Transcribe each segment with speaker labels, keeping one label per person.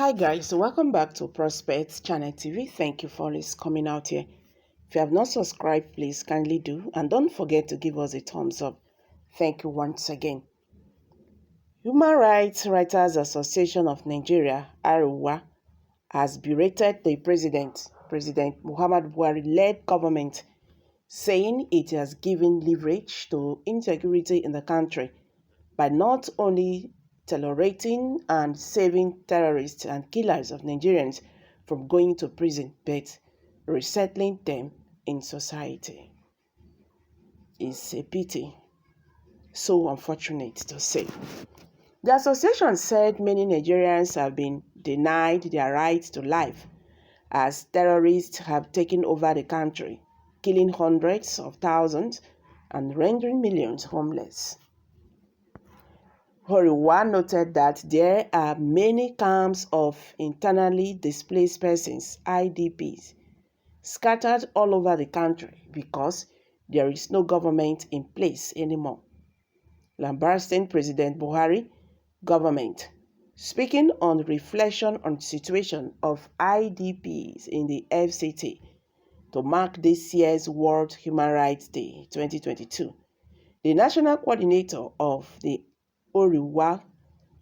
Speaker 1: Hi guys, welcome back to Prospects Channel TV. Thank you for always coming out here. If you have not subscribed, please kindly do, and don't forget to give us a thumbs up. Thank you once again. Human Rights Writers Association of Nigeria, Arewa, has berated the President Muhammad Buhari-led government, saying it has given leverage to insecurity in the country by not only tolerating and saving terrorists and killers of Nigerians from going to prison, but resettling them in society. It's a pity, so unfortunate to say. The association said many Nigerians have been denied their right to life as terrorists have taken over the country, killing hundreds of thousands and rendering millions homeless. Arewa noted that there are many camps of internally displaced persons, IDPs, scattered all over the country because there is no government in place anymore. Lambasting President Buhari government, speaking on reflection on the situation of IDPs in the FCT to mark this year's World Human Rights Day 2022, the national coordinator of the Arewa,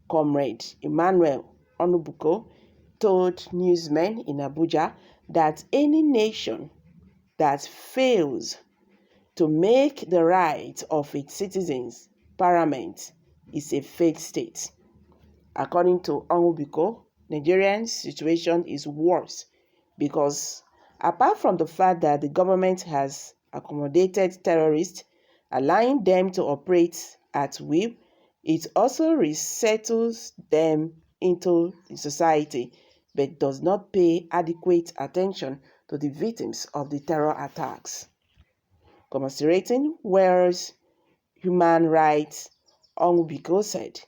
Speaker 1: Comrade Emmanuel Onubuko, told newsmen in Abuja that any nation that fails to make the rights of its citizens paramount is a failed state. According to Onubuko, Nigeria's situation is worse because apart from the fact that the government has accommodated terrorists, allowing them to operate at will, it also resettles them into the society, but does not pay adequate attention to the victims of the terror attacks. Commiserating World Human Rights, Onubuko said,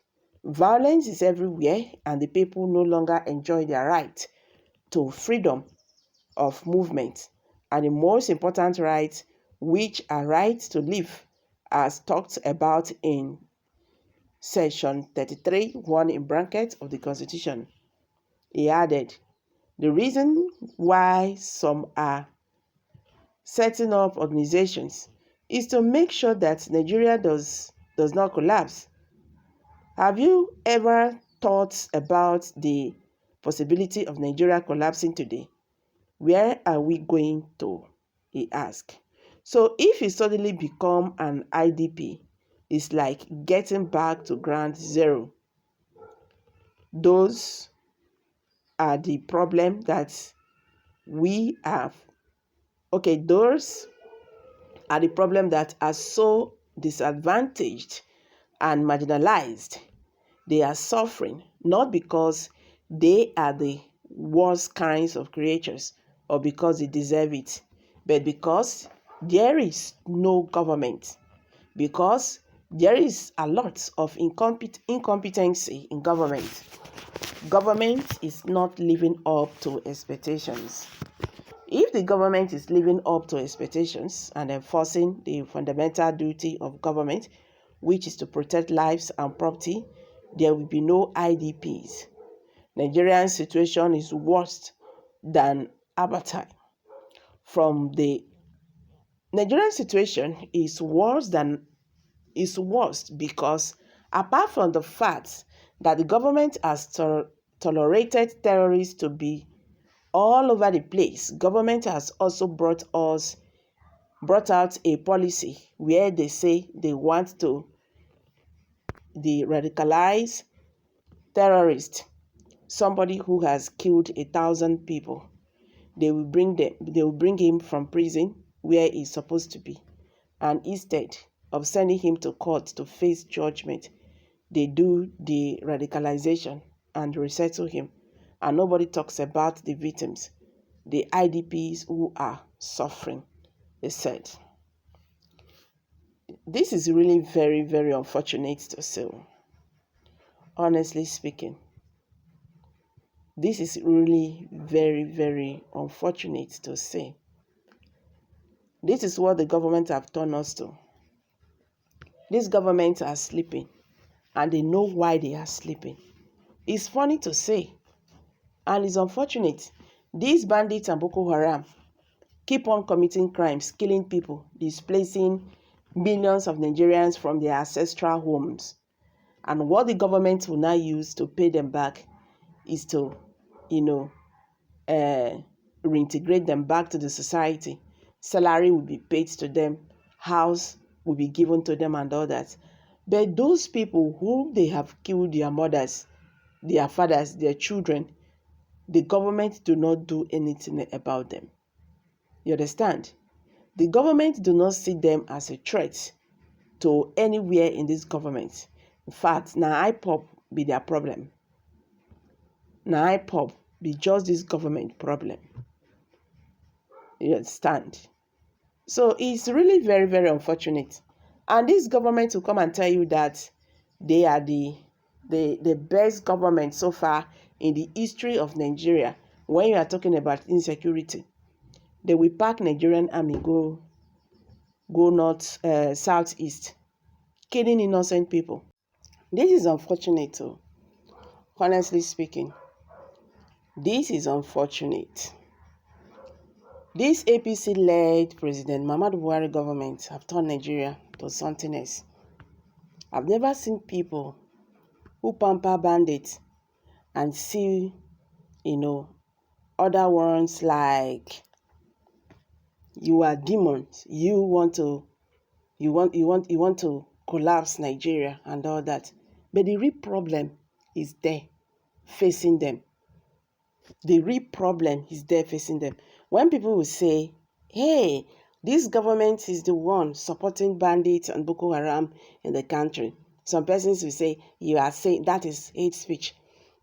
Speaker 1: "Violence is everywhere and the people no longer enjoy their right to freedom of movement and the most important rights, which are rights to live, as talked about in Section 33, 1 in brackets of the Constitution." He added, "The reason why some are setting up organizations is to make sure that Nigeria does not collapse. Have you ever thought about the possibility of Nigeria collapsing today? Where are we going to?" he asked. So if you suddenly become an IDP, it's like getting back to ground zero. Those are the problem that we have. Those are the problem that are so disadvantaged and marginalized. They are suffering not because they are the worst kinds of creatures or because they deserve it, but because there is no government, because there is a lot of incompetency in government. Government is not living up to expectations. If the government is living up to expectations and enforcing the fundamental duty of government, which is to protect lives and property, there will be no IDPs. Nigerian situation is worse than apartheid. Nigerian situation is worse because apart from the fact that the government has tolerated terrorists to be all over the place, government has also brought out a policy where they say they want to de-radicalize terrorists, somebody who has killed 1,000 people. They will bring him from prison where he's supposed to be, and instead of sending him to court to face judgment, they do the radicalization and resettle him, and nobody talks about the victims, the IDPs who are suffering, they said. This is really very, very unfortunate to say. Honestly speaking, this is really very, very unfortunate to say. This is what the government have turned us to. These governments are sleeping, and they know why they are sleeping. It's funny to say, And it's unfortunate. These bandits and Boko Haram keep on committing crimes, killing people, displacing millions of Nigerians from their ancestral homes. And what the government will now use to pay them back is to, reintegrate them back to the society. Salary will be paid to them, house will be given to them and all that. But those people whom they have killed their mothers, their fathers, their children, the government do not do anything about them. You understand? The government do not see them as a threat to anywhere in this government. In fact, now IPOB be their problem. Now IPOB be just this government problem. You understand? So it's really very, very unfortunate. And this government will come and tell you that they are the best government so far in the history of Nigeria. When you are talking about insecurity, they will pack Nigerian army, go north, southeast, killing innocent people. This is unfortunate too. Honestly speaking, this is unfortunate. This APC-led President Muhammadu Buhari government have turned Nigeria to something else. I've never seen people who pamper bandits and see, other ones like you are demons. You want to collapse Nigeria and all that. But the real problem is there, facing them. The real problem is there facing them. When people will say, hey, this government is the one supporting bandits and Boko Haram in the country, some persons will say, you are saying that is hate speech.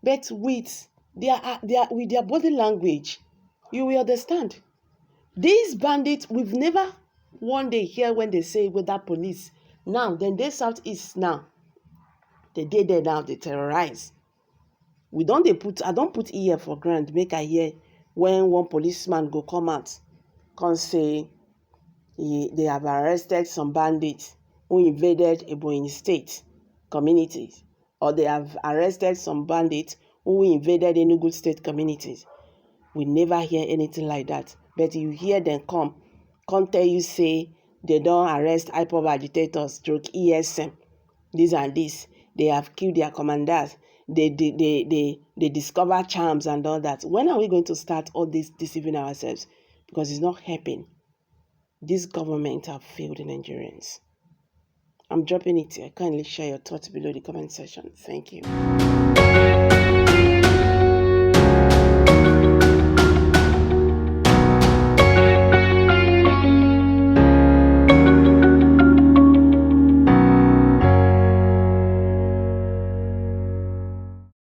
Speaker 1: But with their body language, you will understand. These bandits, we've never one day hear when they say whether police. Now, then they southeast now. They did there now, they terrorize. I don't put ear for ground, make I hear when one policeman go come out, come say they have arrested some bandits who invaded Ebonyi State communities, or they have arrested some bandits who invaded Enugu State communities. We never hear anything like that. But you hear them come tell you say they don't arrest IPOB agitators, stroke ESM, this and this. They have killed their commanders. They discover charms and all that. When are we going to start all this deceiving ourselves? Because it's not helping. This government have failed the Nigerians. I'm dropping it here. Kindly share your thoughts below the comment section. Thank you.